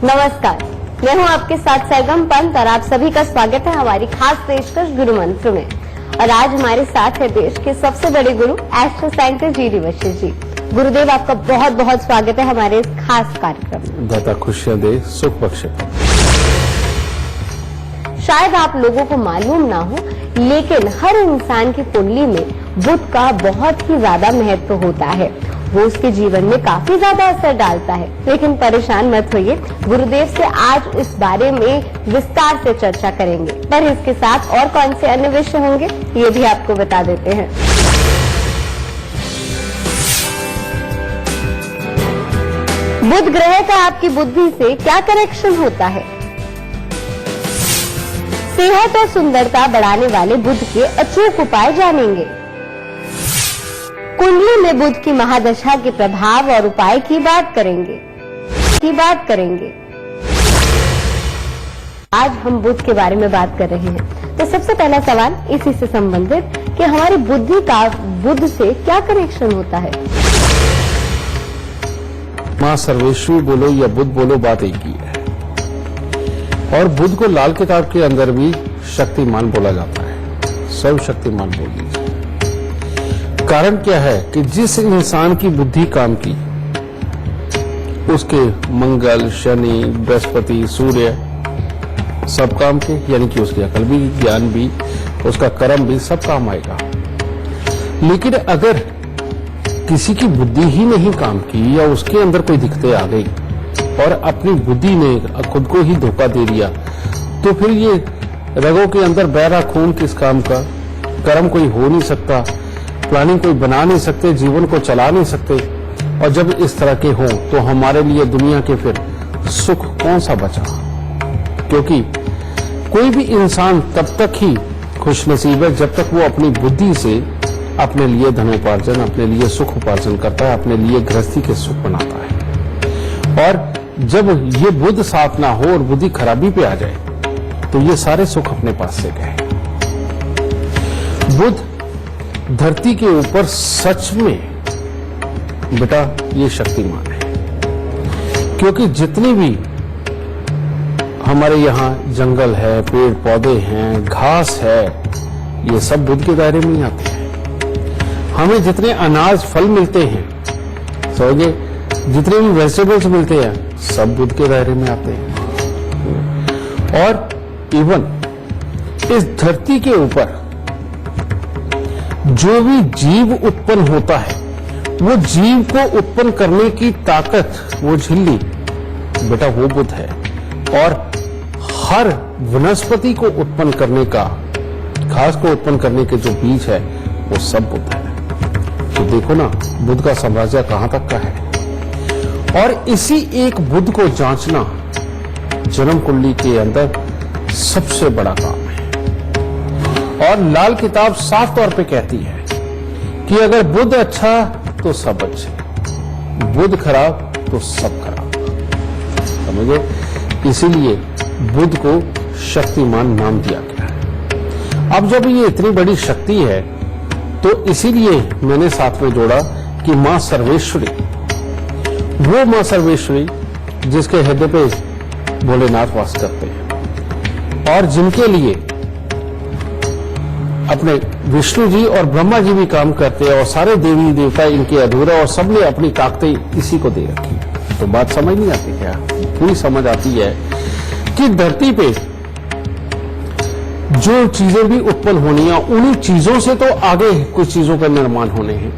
नमस्कार, मैं हूं आपके साथ सरगम पंत और आप सभी का स्वागत है हमारी खास पेशकश गुरु मंत्र में। और आज हमारे साथ है देश के सबसे बड़े गुरु astro scientist GD. Vashishtha ji. गुरुदेव, आपका बहुत बहुत स्वागत है हमारे इस खास कार्यक्रम में। दाता खुशियां दे, सुख बख्शे। शायद आप लोगों को मालूम ना हो, लेकिन हर इंसान की कुंडली में बुध का बहुत ही ज्यादा महत्व होता है। वो उसके जीवन में काफी ज्यादा असर डालता है। लेकिन परेशान मत होइए, गुरुदेव से आज इस बारे में विस्तार से चर्चा करेंगे। पर इसके साथ और कौन से अन्य विषय होंगे, ये भी आपको बता देते हैं। बुध ग्रह का आपकी बुद्धि से क्या कनेक्शन होता है? सेहत और सुंदरता बढ़ाने वाले बुध के अचूक उपाय जानेंगे। कुंडली में बुध की महादशा के प्रभाव और उपाय की बात करेंगे। आज हम बुध के बारे में बात कर रहे हैं, तो सबसे पहला सवाल इसी से संबंधित कि हमारी बुद्धि का बुध से क्या कनेक्शन होता है? मां सर्वेश्वरी बोलो या बुध बोलो, बात एक ही है। और बुध को लाल किताब के अंदर भी शक्तिमान बोला जाता है, सर्वशक्तिमान बोल दीजिए। कारण क्या है कि जिस इंसान की बुद्धि काम की, उसके मंगल, शनि, बृहस्पति, सूर्य सब काम के, यानी कि उसकी अकल भी, ज्ञान भी, उसका कर्म भी सब काम आएगा। लेकिन अगर किसी की बुद्धि ही नहीं काम की या उसके अंदर कोई दिक्कतें आ गई और अपनी बुद्धि ने खुद को ही धोखा दे दिया, तो फिर ये रगों के अंदर बह रहा खून किस काम का? कर्म कोई हो नहीं सकता, प्लानिंग कोई बना नहीं सकते, जीवन को चला नहीं सकते। और जब इस तरह के हों तो हमारे लिए दुनिया के फिर सुख कौन सा बचा? क्योंकि कोई भी इंसान तब तक ही खुशनसीब है जब तक वो अपनी बुद्धि से अपने लिए धनोपार्जन, अपने लिए सुख उपार्जन करता है, अपने लिए गृहस्थी के सुख बनाता है। और जब ये बुध साथ ना हो और बुद्धि खराबी पे आ जाए तो ये सारे सुख अपने पास से गए। बुध धरती के ऊपर सच में बेटा ये शक्तिमान है, क्योंकि जितनी भी हमारे यहाँ जंगल है, पेड़ पौधे हैं, घास है, ये सब बुध के दायरे में ही आते हैं। हमें जितने अनाज फल मिलते हैं, समझे, जितने भी वेजिटेबल्स मिलते हैं, सब बुध के दायरे में आते हैं। और इवन इस धरती के ऊपर जो भी जीव उत्पन्न होता है, वो जीव को उत्पन्न करने की ताकत, वो झिल्ली बेटा वो बुध है। और हर वनस्पति को उत्पन्न करने का, घास को उत्पन्न करने के जो बीज है, वो सब बुध है। तो देखो ना, बुध का साम्राज्य कहां तक का है। और इसी एक बुध को जांचना जन्म कुंडली के अंदर सबसे बड़ा काम है। और लाल किताब साफ तौर पे कहती है कि अगर बुध अच्छा तो सब अच्छे, बुध खराब तो सब खराब, समझे। इसीलिए बुध को शक्तिमान नाम दिया गया है। अब जब ये इतनी बड़ी शक्ति है तो इसीलिए मैंने साथ में जोड़ा कि मां सर्वेश्वरी, वो मां सर्वेश्वरी जिसके हृदय पे भोलेनाथ वास करते हैं और जिनके लिए अपने विष्णु जी और ब्रह्मा जी भी काम करते हैं और सारे देवी देवता इनके अधूरा, और सबने अपनी ताकतें इसी को दे रखी। तो बात समझ नहीं आती क्या? पूरी समझ आती है कि धरती पे जो चीजें भी उत्पन्न होनी है, उन्हीं चीजों से तो आगे कुछ चीजों का निर्माण होने हैं।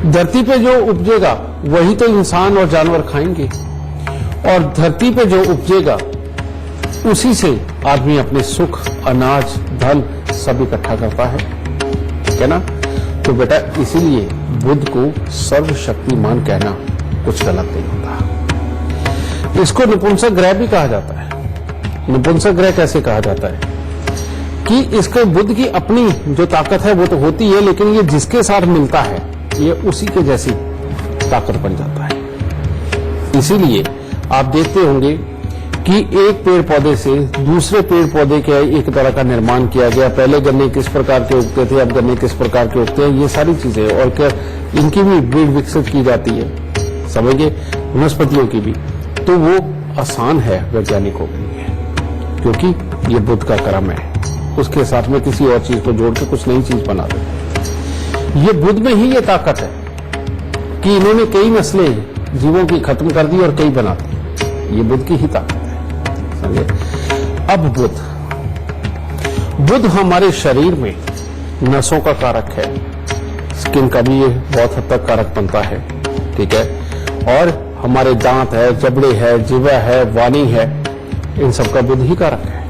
धरती पे जो उपजेगा वही तो इंसान और जानवर खाएंगे, और धरती पे जो उपजेगा उसी से आदमी अपने सुख, अनाज, धन सब इकट्ठा करता है, ठीक है ना। तो बेटा इसीलिए बुध को सर्वशक्तिमान कहना कुछ गलत नहीं होता। इसको नपुंसक ग्रह भी कहा जाता है। नपुंसक ग्रह कैसे कहा जाता है कि इसके बुध की अपनी जो ताकत है वो तो होती है, लेकिन ये जिसके साथ मिलता है ये उसी के जैसी ताकत बन जाता है। इसीलिए आप देखते होंगे कि एक पेड़ पौधे से दूसरे पेड़ पौधे के एक तरह का निर्माण किया गया। पहले गन्ने किस प्रकार के उगते थे, अब गन्ने किस प्रकार के उगते हैं, ये सारी चीजें, और क्या इनकी भी ब्रीड विकसित की जाती है, समझिए, वनस्पतियों की भी। तो वो आसान है वैज्ञानिकों के लिए, क्योंकि ये बुद्ध का कर्म है। उसके साथ में किसी और चीज को जोड़ के कुछ नई चीज बना दे। ये बुद्ध में ही ये ताकत है कि इन्होंने कई नस्लें जीवों की खत्म कर दी और कई बना दी। ये बुद्ध की ही ताकत है, समझे। अब बुद्ध हमारे शरीर में नसों का कारक है, स्किन का भी ये बहुत हद तक कारक बनता है, ठीक है। और हमारे दांत है, जबड़े है, जिह्वा है, वाणी है, इन सब का बुद्ध ही कारक है।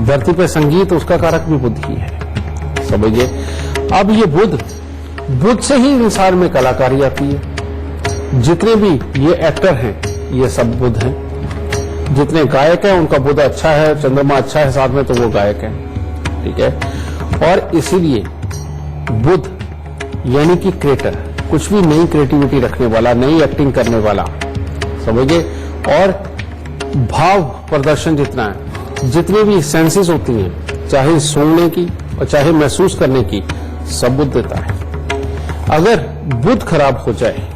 धरती पे संगीत, उसका कारक भी बुद्ध ही है, समझिए। अब ये बुद्ध से ही इंसान में कलाकारी आती है। जितने भी ये एक्टर हैं, ये सब बुद्ध हैं। जितने गायक हैं, उनका बुद्ध अच्छा है, चंद्रमा अच्छा है साथ में, तो वो गायक हैं, ठीक है। और इसीलिए बुद्ध यानी कि क्रिएटर, कुछ भी नई क्रिएटिविटी रखने वाला, नई एक्टिंग करने वाला, समझिए। और भाव प्रदर्शन जितना है, जितनी भी सेंसेस होती हैं, चाहे सूंघने की और चाहे महसूस करने की, सब बुद्ध देता है। अगर बुद्ध खराब हो जाए,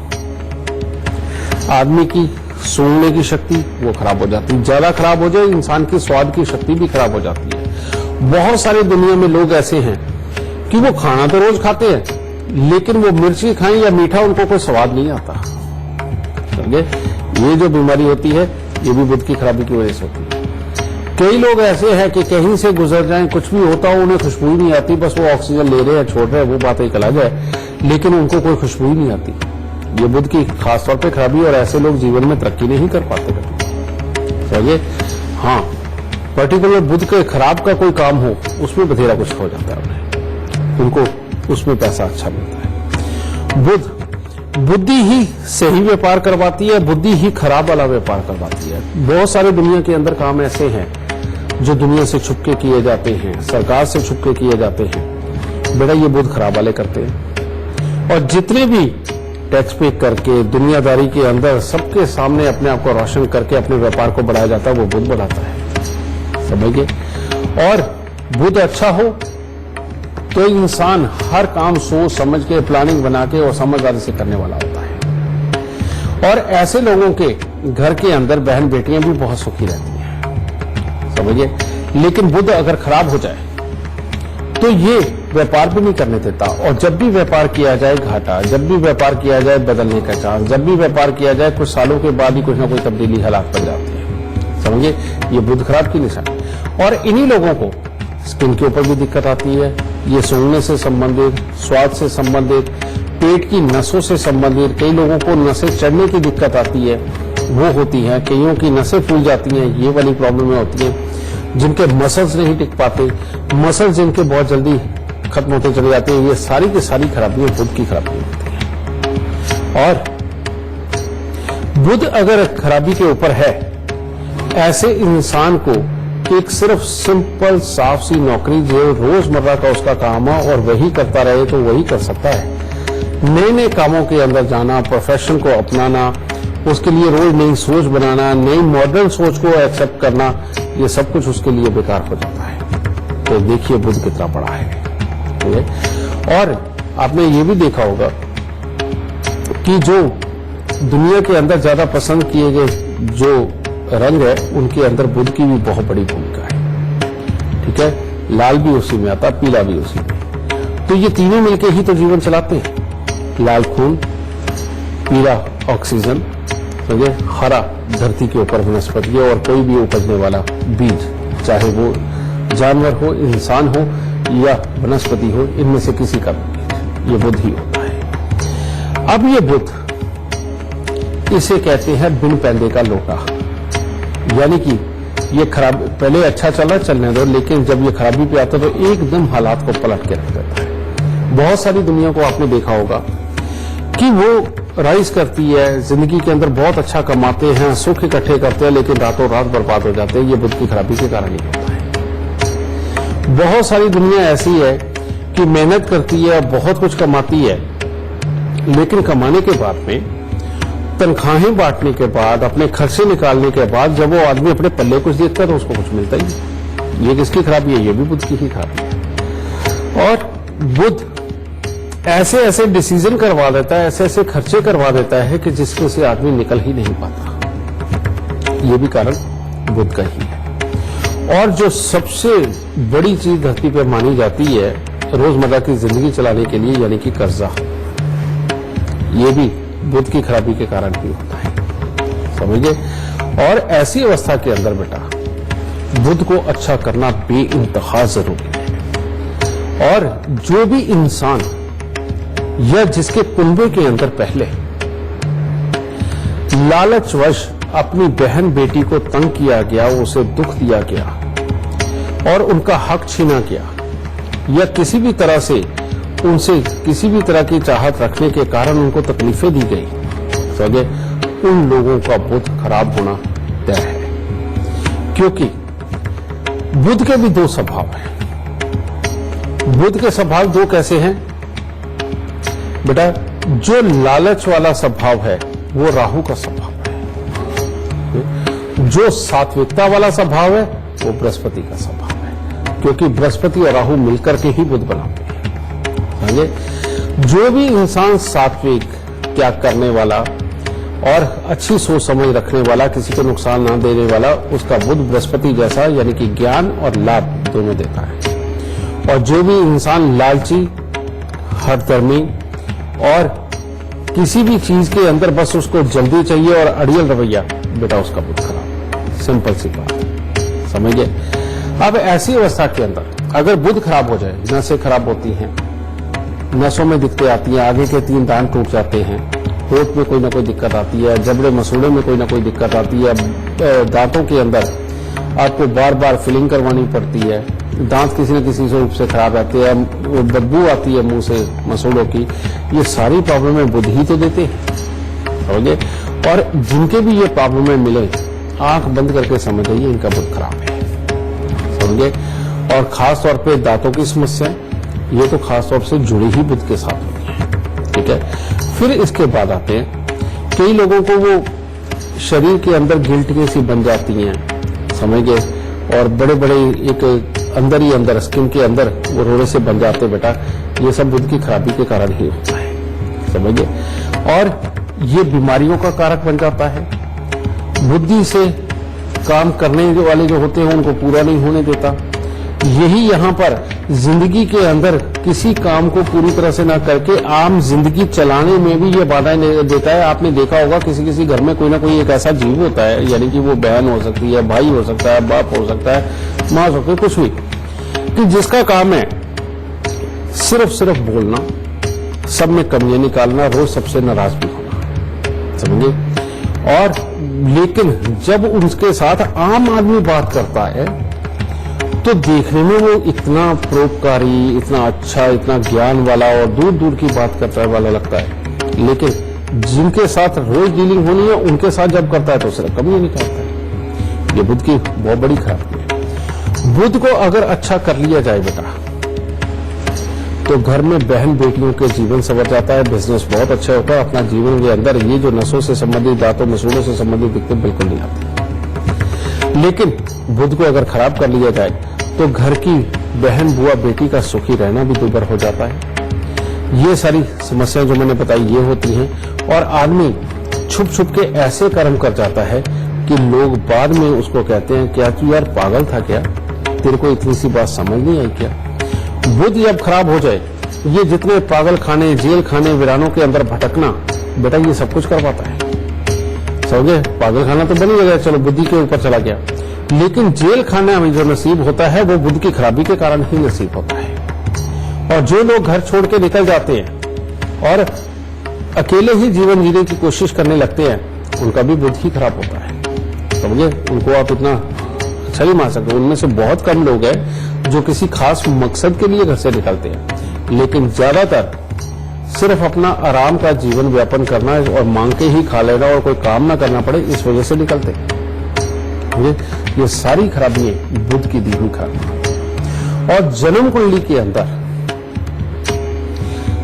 आदमी की सूंघने की शक्ति वो खराब हो जाती है। ज्यादा खराब हो जाए, इंसान की स्वाद की शक्ति भी खराब हो जाती है। बहुत सारे दुनिया में लोग ऐसे हैं कि वो खाना तो रोज खाते हैं, लेकिन वो मिर्ची खाएं या मीठा, उनको कोई स्वाद नहीं आता, समझे। ये जो बीमारी होती है, ये भी बुद्ध की खराबी की वजह से होती है। कई लोग ऐसे हैं कि कहीं से गुजर जाएं, कुछ भी होता हो, उन्हें खुशबू ही नहीं आती, बस वो ऑक्सीजन ले रहे हैं, छोड़ रहे हैं, वो बात एक अलग है, लेकिन उनको कोई खुशबू ही नहीं आती। ये बुद्ध की खासतौर पे खराबी, और ऐसे लोग जीवन में तरक्की नहीं कर पाते कभी, समझिए। हाँ, पर्टिकुलर बुद्ध के खराब का कोई काम हो, उसमें बथेरा कुछ हो जाता है उन्हें, उनको उसमें पैसा अच्छा मिलता है। बुद्धि ही सही व्यापार करवाती है, बुद्धि ही खराब वाला व्यापार करवाती है। बहुत सारे दुनिया के अंदर काम ऐसे हैं जो दुनिया से छुपके किए जाते हैं, सरकार से छुपके किए जाते हैं, बेटा ये बुद्ध खराब वाले करते हैं। और जितने भी टैक्स पे करके दुनियादारी के अंदर सबके सामने अपने आप को रोशन करके अपने व्यापार को बढ़ाया जाता है, वो बुद्ध बढ़ाता है, समझिए। और बुद्ध अच्छा हो तो इंसान हर काम सोच समझ के, प्लानिंग बना के और समझदारी से करने वाला होता है। और ऐसे लोगों के घर के अंदर बहन बेटियां भी बहुत सुखी रहती हैं, समझिए। लेकिन बुद्ध अगर खराब हो जाए तो ये व्यापार भी नहीं करने देता, और जब भी व्यापार किया जाए घाटा, जब भी व्यापार किया जाए बदलने का चांस, जब भी व्यापार किया जाए कुछ सालों के बाद ही कुछ ना कोई तब्दीली हालात बन जाती है, समझिए। ये बुद्ध खराब की निशानी। और इन्हीं लोगों को स्किन के ऊपर भी दिक्कत आती है, ये सूंघने से संबंधित, स्वाद से संबंधित, पेट की नसों से संबंधित। कई लोगों को नसें चढ़ने की दिक्कत आती है, वो होती है। कईयों की नसें फूल जाती हैं, ये वाली प्रॉब्लमें होती हैं। जिनके मसल्स नहीं टिक पाते, मसल्स जिनके बहुत जल्दी खत्म होते चले जाते हैं, ये सारी की सारी खराबियां बुद्ध की खराबी होती हैं। और बुद्ध अगर खराबी के ऊपर है, ऐसे इंसान को एक सिर्फ सिंपल साफ सी नौकरी जो रोजमर्रा का उसका काम है और वही करता रहे तो वही कर सकता है। नए नए कामों के अंदर जाना, प्रोफेशन को अपनाना, उसके लिए रोज नई सोच बनाना, नई मॉडर्न सोच को एक्सेप्ट करना, ये सब कुछ उसके लिए बेकार हो जाता है। तो देखिए बुद्ध कितना बड़ा है। और आपने ये भी देखा होगा कि जो दुनिया के अंदर ज्यादा पसंद किए गए जो रंग है, उनके अंदर बुद्ध की भी बहुत बड़ी भूमिका है, ठीक है। लाल भी उसी में आता, पीला भी उसी में। तो ये तीनों मिलके ही तो जीवन चलाते हैं। लाल खून, पीला ऑक्सीजन, समझे, हरा धरती के ऊपर वनस्पति और कोई भी उपजने वाला बीज, चाहे वो जानवर हो, इंसान हो या वनस्पति हो, इनमें से किसी का भी बीज, ये बुद्ध ही होता है। अब ये बुद्ध, इसे कहते हैं बिन पैंदे का लोटा, यानी कि ये खराब, पहले अच्छा चला चलने दो, लेकिन जब ये खराबी पे आता तो एकदम हालात को पलट के रख देता है। बहुत सारी दुनिया को आपने देखा होगा कि वो राइज करती है, जिंदगी के अंदर बहुत अच्छा कमाते हैं, सुख इकट्ठे करते हैं, लेकिन रातों रात बर्बाद हो जाते हैं। ये बुद्ध की खराबी के कारण ही होता है। बहुत सारी दुनिया ऐसी है कि मेहनत करती है, बहुत कुछ कमाती है, लेकिन कमाने के बाद में तनख्वाहें बांटने के बाद, अपने खर्चे निकालने के बाद जब वो आदमी अपने पल्ले कुछ देखता है तो उसको कुछ मिलता ही नहीं। ये किसकी खराबी है? ये भी बुध की ही खराबी है। और बुध ऐसे ऐसे डिसीजन करवा देता है, ऐसे ऐसे खर्चे करवा देता है कि जिसमें से आदमी निकल ही नहीं पाता। ये भी कारण बुध का ही है। और जो सबसे बड़ी चीज धरती पर मानी जाती है रोजमर्रा की जिंदगी चलाने के लिए, यानी कि कर्जा, ये भी बुध की खराबी के कारण ही होता है, समझिए। और ऐसी अवस्था के अंदर बेटा बुध को अच्छा करना बेइंतहा जरूरी है। और जो भी इंसान या जिसके कुंबे के अंदर पहले लालचवश अपनी बहन बेटी को तंग किया गया, उसे दुख दिया गया और उनका हक छीना गया, या किसी भी तरह से उनसे किसी भी तरह की चाहत रखने के कारण उनको तकलीफें दी गई, समझे, उन लोगों का बुध खराब होना तय है। क्योंकि बुध के भी दो स्वभाव हैं। बुध के स्वभाव दो कैसे हैं बेटा? जो लालच वाला स्वभाव है वो राहु का स्वभाव है। जो सात्विकता वाला स्वभाव है वो बृहस्पति का स्वभाव है, क्योंकि बृहस्पति और राहु मिलकर के ही बुध बनाते हैं। जो भी इंसान सात्विक, त्याग करने वाला और अच्छी सोच समझ रखने वाला, किसी को नुकसान ना देने वाला, उसका बुध बृहस्पति जैसा, यानी कि ज्ञान और लाभ दोनों देता है। और जो भी इंसान लालची, हठधर्मी और किसी भी चीज के अंदर बस उसको जल्दी चाहिए और अड़ियल रवैया, बेटा उसका बुध खराब। सिंपल सी बात, समझिए। अब ऐसी अवस्था के अंदर अगर बुध खराब हो जाए, नसें खराब होती हैं, नसों में दिक्कतें आती हैं, आगे के 3 दांत टूट जाते हैं, होठ में कोई ना कोई दिक्कत आती है, जबड़े मसूड़े में कोई ना कोई दिक्कत आती है, दांतों के अंदर आपको बार बार फिलिंग करवानी पड़ती है, दांत किसी न किसी रूप से खराब आते हैं, बदबू आती है मुंह से मसूड़ों की, ये सारी प्रॉब्लमें बुध ही तो देते हैं, समझे। और जिनके भी ये प्रॉब्लमें मिले, आंख बंद करके समझ जाइए इनका बुध खराब है, समझे। और खास तौर पे दांतों की समस्या, ये तो खास तौर से जुड़ी ही बुध के साथ होती है, ठीक है। फिर इसके बाद आते हैं कई लोगों को वो शरीर के अंदर गिल्टियां सी बन जाती हैं, समझ गए, और बड़े बड़े एक अंदर ही अंदर स्किन के अंदर वो रोड़े से बन जाते, बेटा ये सब बुध की खराबी के कारण ही होता है, समझ गए। और ये बीमारियों का कारक बन जाता है। बुद्धि से काम करने वाले जो होते हैं उनको पूरा नहीं होने देता। यही यहाँ पर जिंदगी के अंदर किसी काम को पूरी तरह से ना करके आम जिंदगी चलाने में भी ये बाधाएं देता है। आपने देखा होगा किसी किसी घर में कोई ना कोई एक ऐसा जीव होता है, यानी कि वो बहन हो सकती है, भाई हो सकता है, बाप हो सकता है, माँ हो सकती है, कुछ भी, कि जिसका काम है सिर्फ बोलना, सब में कमियां निकालना, रोज सबसे नाराज भी होना, समझे। और लेकिन जब उनके साथ आम आदमी बात करता है तो देखने में वो इतना परोपकारी, इतना अच्छा, इतना ज्ञान वाला और दूर दूर की बात करने वाला लगता है, लेकिन जिनके साथ रोज डीलिंग होनी है उनके साथ जब करता है तो सिर्फ कमी निकालता है। ये बुध की बहुत बड़ी खराबी है। बुध को अगर अच्छा कर लिया जाए बेटा तो घर में बहन बेटियों के जीवन संवर जाता है, बिजनेस बहुत अच्छा होता है, अपना जीवन के अंदर ये जो नसों से संबंधित, दांतों मसूड़ों से संबंधित दिक्कतें बिल्कुल नहीं आती। लेकिन बुध को अगर खराब कर लिया जाए तो घर की बहन बुआ बेटी का सुखी रहना भी दूभर हो जाता है। ये सारी समस्याएं जो मैंने बताई ये होती हैं। और आदमी छुप छुप के ऐसे कर्म कर जाता है कि लोग बाद में उसको कहते हैं क्या तू यार पागल था क्या, तेरे को इतनी सी बात समझ नहीं आई क्या। बुध जब खराब हो जाए, ये जितने पागल खाने, जेल खाने, वीरानों के अंदर भटकना, बेटा ये सब कुछ करवाता है, समझे। पागल खाना तो बनी गया, चलो बुद्धि के ऊपर चला गया, लेकिन जेल खाना में जो नसीब होता है वो बुध की खराबी के कारण ही नसीब होता है। और जो लोग घर छोड़ के निकल जाते हैं और अकेले ही जीवन जीने की कोशिश करने लगते हैं, उनका भी बुध ही खराब होता है, समझे। उनको आप इतना अच्छा नहीं मान सकते। उनमें से बहुत कम लोग हैं जो किसी खास मकसद के लिए घर से निकलते हैं, लेकिन ज्यादातर सिर्फ अपना आराम का जीवन व्यापन करना और मांग के ही खा लेना और कोई काम ना करना पड़े, इस वजह से निकलते हैं। ये सारी खराबियां बुध की दी हुई खराबी। और जन्म कुंडली के अंदर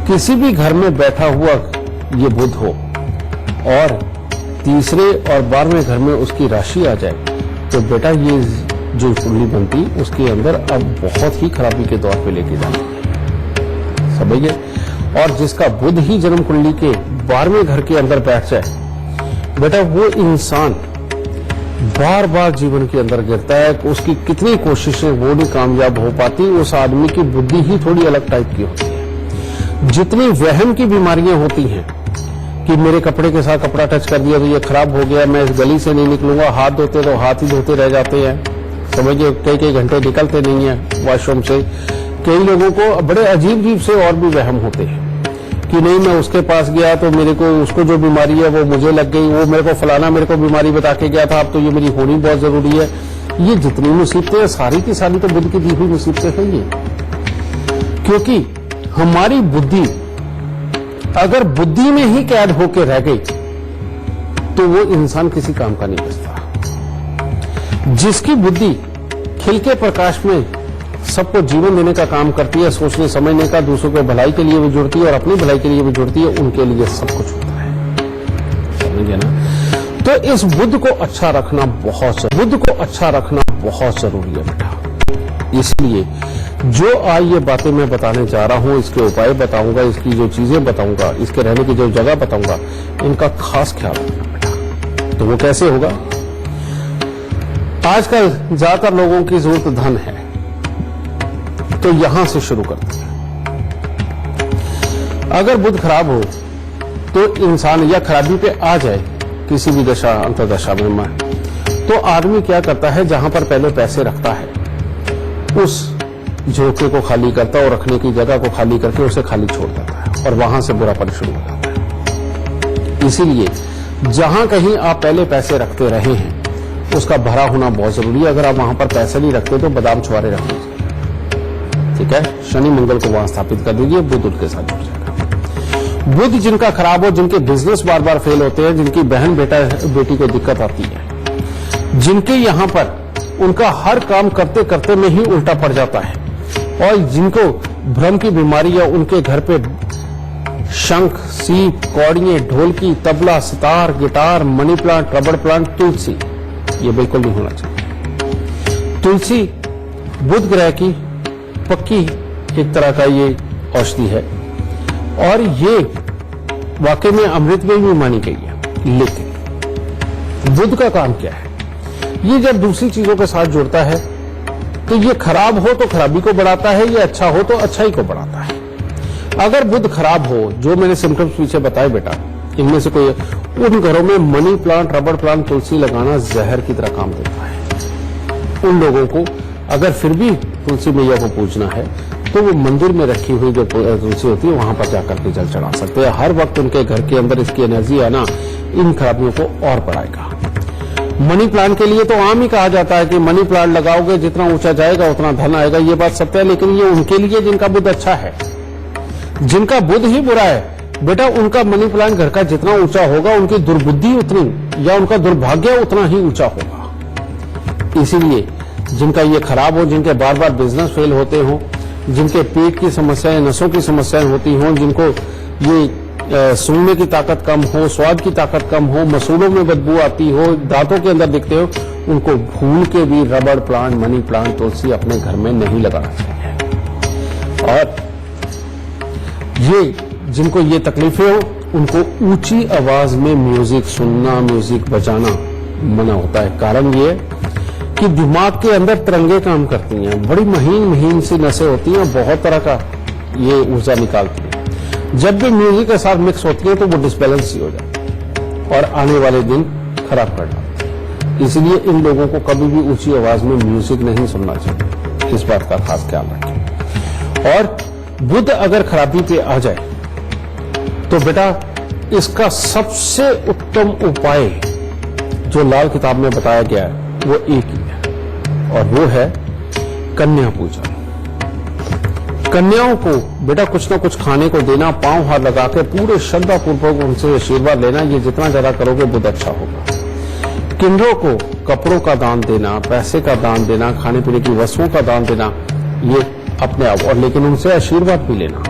किसी भी घर में बैठा हुआ ये बुध हो और तीसरे और 12वें घर में उसकी राशि आ जाए तो बेटा ये जो कुंडली बनती उसके अंदर अब बहुत ही खराबी के दौर पे लेके जाती है, समझिए। और जिसका बुध ही जन्म कुंडली के 12वें घर के अंदर बैठ जाए बेटा वो इंसान बार बार जीवन के अंदर गिरता है। उसकी कितनी कोशिशें वो नहीं कामयाब हो पाती। उस आदमी की बुद्धि ही थोड़ी अलग टाइप की होती है। जितनी वहम की बीमारियां होती हैं कि मेरे कपड़े के साथ कपड़ा टच कर दिया तो ये खराब हो गया, मैं इस गली से नहीं निकलूंगा, हाथ धोते तो हाथ ही धोते रह जाते हैं, समझिए, कई घंटे निकलते नहीं है वॉशरूम से। कई लोगों को बड़े अजीब अजीब से और भी वहम होते हैं कि नहीं मैं उसके पास गया तो मेरे को उसको जो बीमारी है वो मुझे लग गई, वो मेरे को फलाना मेरे को बीमारी बता के गया था, अब तो ये मेरी होनी बहुत जरूरी है। ये जितनी मुसीबतें सारी की सारी तो बुध की दी हुई मुसीबतें हैं ये। क्योंकि हमारी बुद्धि अगर बुद्धि में ही कैद होकर रह गई तो वो इंसान किसी काम का नहीं बचता। जिसकी बुद्धि खिल के प्रकाश में सबको जीवन देने का काम करती है, सोचने समझने का, दूसरों को भलाई के लिए भी जुड़ती है और अपनी भलाई के लिए भी जुड़ती है, उनके लिए सब कुछ होता है, समझिए ना। तो इस बुध को अच्छा रखना बहुत जरूरी है बेटा। इसलिए जो आज ये बातें मैं बताने जा रहा हूं, इसके उपाय बताऊंगा, इसकी जो चीजें बताऊंगा, इसके रहने की जो जगह बताऊंगा, इनका खास ख्याल रखना बेटा। तो वो कैसे होगा? आजकल ज्यादातर लोगों की जरूरत धन है, तो यहां से शुरू करते हैं। अगर बुध खराब हो तो इंसान या खराबी पे आ जाए किसी भी दशा अंतर्दशा में, तो आदमी क्या करता है, जहां पर पहले पैसे रखता है उस झोंके को खाली करता है और रखने की जगह को खाली करके उसे खाली छोड़ देता है और वहां से बुरा पन शुरू हो जाता है। इसीलिए जहां कहीं आप पहले पैसे रखते रहे हैं उसका भरा होना बहुत जरूरी है। अगर आप वहां पर पैसे नहीं रखते तो बादाम छुआरे रख लीजिए, ठीक है। शनि मंगल को वहां स्थापित कर दीजिए, बुध उनके साथ जुड़ जाएगा। बुध जिनका खराब हो, जिनके बिजनेस बार बार फेल होते हैं, जिनकी बहन बेटी को दिक्कत आती है, जिनके यहां पर उनका हर काम करते करते में ही उल्टा पड़ जाता है, और जिनको भ्रम की बीमारी है, उनके घर पे शंख, सीप, कौड़ियां, ढोलकी, tabla, sitar, guitar, money plant, रबड़ प्लांट, तुलसी, ये बिल्कुल नहीं होना चाहिए। तुलसी बुध ग्रह की पक्की एक तरह का ये औषधि है और ये वाकई में अमृत में भी मानी गई है। लेकिन बुध का काम क्या है? ये जब दूसरी चीजों के साथ जुड़ता है तो ये खराब हो तो खराबी को बढ़ाता है, ये अच्छा हो तो अच्छाई को बढ़ाता है। अगर बुध खराब हो, जो मैंने सिम्टम्स पीछे बताए बेटा, इनमें से कोई, उन घरों में मनी प्लांट, रबड़ प्लांट, तुलसी लगाना जहर की तरह काम देता है। उन लोगों को अगर फिर भी तुलसी मैया को पूजना है तो वो मंदिर में रखी हुई जो तुलसी होती है वहां पर जाकर के जल चढ़ा सकते हैं। हर वक्त उनके घर के अंदर इसकी एनर्जी है ना, इन खराबियों को और बढ़ाएगा। मनी प्लांट के लिए तो आम ही कहा जाता है कि मनी प्लांट लगाओगे जितना ऊंचा जाएगा उतना धन आएगा, ये बात सत्य है। लेकिन ये उनके लिए जिनका बुध अच्छा है। जिनका बुध ही बुरा है बेटा, उनका मनी प्लांट घर का जितना ऊंचा होगा, उनकी दुर्बुद्धि उतनी या उनका दुर्भाग्य उतना ही ऊंचा होगा। इसीलिए जिनका ये खराब हो, जिनके बार बार बिजनेस फेल होते हों, जिनके पेट की समस्याएं, नसों की समस्याएं होती हों, जिनको ये सूंघने की ताकत कम हो, स्वाद की ताकत कम हो, मसूड़ों में बदबू आती हो, दांतों के अंदर दिखते हो, उनको भूल के भी रबड़ प्लांट, मनी प्लांट, तुलसी अपने घर में नहीं लगाना चाहिए। और ये जिनको ये तकलीफें हो, उनको ऊंची आवाज में म्यूजिक सुनना, म्यूजिक बजाना मना होता है। कारण ये कि दिमाग के अंदर तरंगे काम करती हैं, बड़ी महीन महीन सी नसें होती हैं, बहुत तरह का ये ऊर्जा निकालती है। जब भी म्यूजिक के साथ मिक्स होती है तो वो डिसबैलेंस ही हो जाती है और आने वाले दिन खराब कर डालती है। इसलिए इन लोगों को कभी भी ऊंची आवाज में म्यूजिक नहीं सुनना चाहिए, इस बात का खास ख्याल रखें। और बुध अगर खराबी पे आ जाए तो बेटा इसका सबसे उत्तम उपाय जो लाल किताब में बताया गया है वो एक ही है, और वो है कन्या पूजा। कन्याओं को बेटा कुछ ना कुछ खाने को देना, पांव हाथ लगा के पूरे श्रद्धा पूर्वक उनसे आशीर्वाद लेना। ये जितना ज्यादा करोगे बुध अच्छा होगा। किन्नरों को कपड़ों का दान देना, पैसे का दान देना, खाने पीने की वस्तुओं का दान देना, ये अपने आप, और लेकिन उनसे आशीर्वाद भी लेना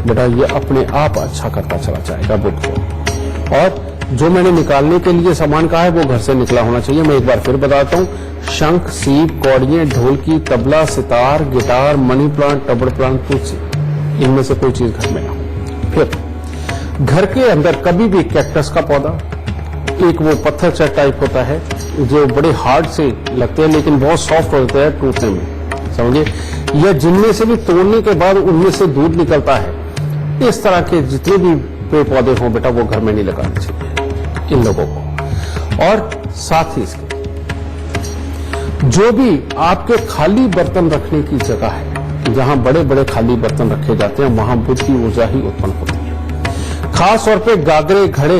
बेटा, ये अपने आप अच्छा करता चला जाएगा बुध को। और जो मैंने निकालने के लिए सामान कहा है वो घर से निकला होना चाहिए। मैं एक बार फिर बताता हूं, शंख, सीप, कौड़ियां, ढोलकी, tabla, sitar, guitar, money plant, टबर प्लांट, तुलसी, इनमें से कोई चीज घर में ना हो। फिर घर के अंदर कभी भी कैक्टस का पौधा, एक वो पत्थर चट टाइप होता है जो बड़े हार्ड से लगते हैं लेकिन बहुत सॉफ्ट होते हैं टूटने में, समझे, या जिनमें से भी तोड़ने के बाद उनमें से दूध निकलता है, इस तरह के जितने भी पेड़ पौधे हों बेटा वो घर में नहीं लगाने चाहिए इन लोगों को। और साथ ही इसके जो भी आपके खाली बर्तन रखने की जगह है, जहां बड़े बड़े खाली बर्तन रखे जाते हैं, वहां बुध की ऊर्जा ही उत्पन्न होती है। खास तौर पे गागरे, घड़े,